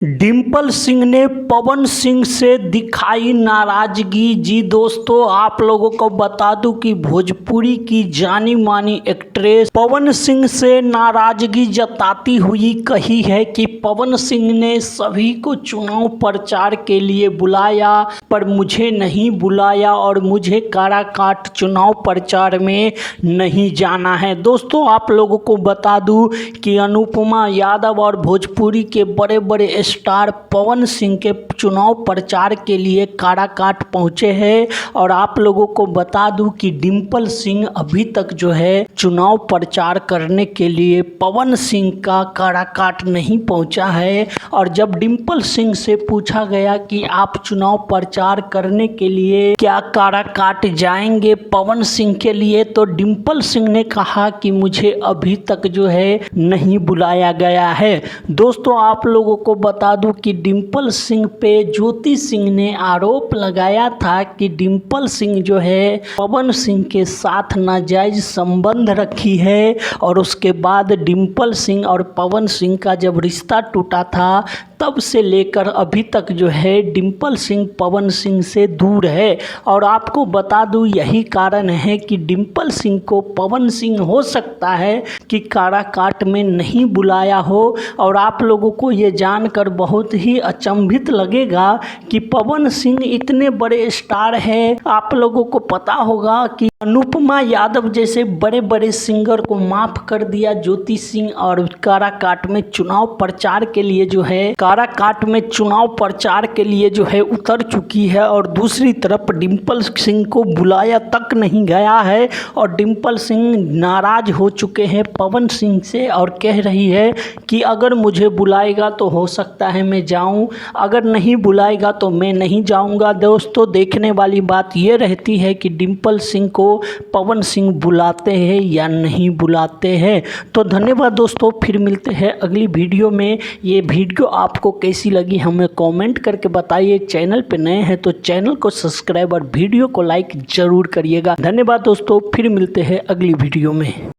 डिम्पल सिंह ने पवन सिंह से दिखाई नाराजगी। जी दोस्तों, आप लोगों को बता दूं कि भोजपुरी की जानी मानी एक्ट्रेस पवन सिंह से नाराजगी जताती हुई कही है कि पवन सिंह ने सभी को चुनाव प्रचार के लिए बुलाया पर मुझे नहीं बुलाया और मुझे काराकाट चुनाव प्रचार में नहीं जाना है। दोस्तों, आप लोगों को बता दूं कि अनुपमा यादव और भोजपुरी के बड़े बड़े स्टार पवन सिंह के चुनाव प्रचार के लिए काराकाट पहुंचे हैं और आप लोगों को बता दूं कि डिम्पल सिंह अभी तक जो है चुनाव प्रचार करने के लिए पवन सिंह का काराकाट नहीं पहुंचा है। और जब डिम्पल सिंह से पूछा गया कि आप चुनाव प्रचार करने के लिए क्या काराकाट जाएंगे पवन सिंह के लिए, तो डिम्पल सिंह ने कहा कि मुझे अभी तक जो है नहीं बुलाया गया है। दोस्तों, आप लोगों को बता दूं कि डिम्पल सिंह पे ज्योति सिंह ने आरोप लगाया था कि डिम्पल सिंह जो है पवन सिंह के साथ नाजायज संबंध रखी है और उसके बाद डिम्पल सिंह और पवन सिंह का जब रिश्ता टूटा था तब से लेकर अभी तक जो है डिम्पल सिंह पवन सिंह से दूर है। और आपको बता दूं यही कारण है कि डिम्पल सिंह को पवन सिंह हो सकता है कि काराकाट में नहीं बुलाया हो। और आप लोगों को ये जानकर बहुत ही अचंभित लगेगा कि पवन सिंह इतने बड़े स्टार हैं। आप लोगों को पता होगा कि अनुपमा यादव जैसे बड़े बड़े सिंगर को माफ कर दिया ज्योति सिंह और काराकाट में चुनाव प्रचार के लिए जो है काराकाट में चुनाव प्रचार के लिए जो है उतर चुकी है। और दूसरी तरफ डिम्पल सिंह को बुलाया तक नहीं गया है और डिम्पल सिंह नाराज हो चुके हैं पवन सिंह से और कह रही है कि अगर मुझे बुलाएगा तो हो सकता है मैं जाऊं, अगर नहीं बुलाएगा तो मैं नहीं जाऊंगा। दोस्तों, देखने वाली बात यह रहती है कि डिम्पल सिंह को पवन सिंह बुलाते हैं या नहीं बुलाते हैं। तो धन्यवाद दोस्तों, फिर मिलते हैं अगली वीडियो में। ये वीडियो आपको कैसी लगी हमें कमेंट करके बताइए। चैनल पे नए हैं तो चैनल को सब्सक्राइब और वीडियो को लाइक जरूर करिएगा। धन्यवाद दोस्तों, फिर मिलते हैं अगली वीडियो में।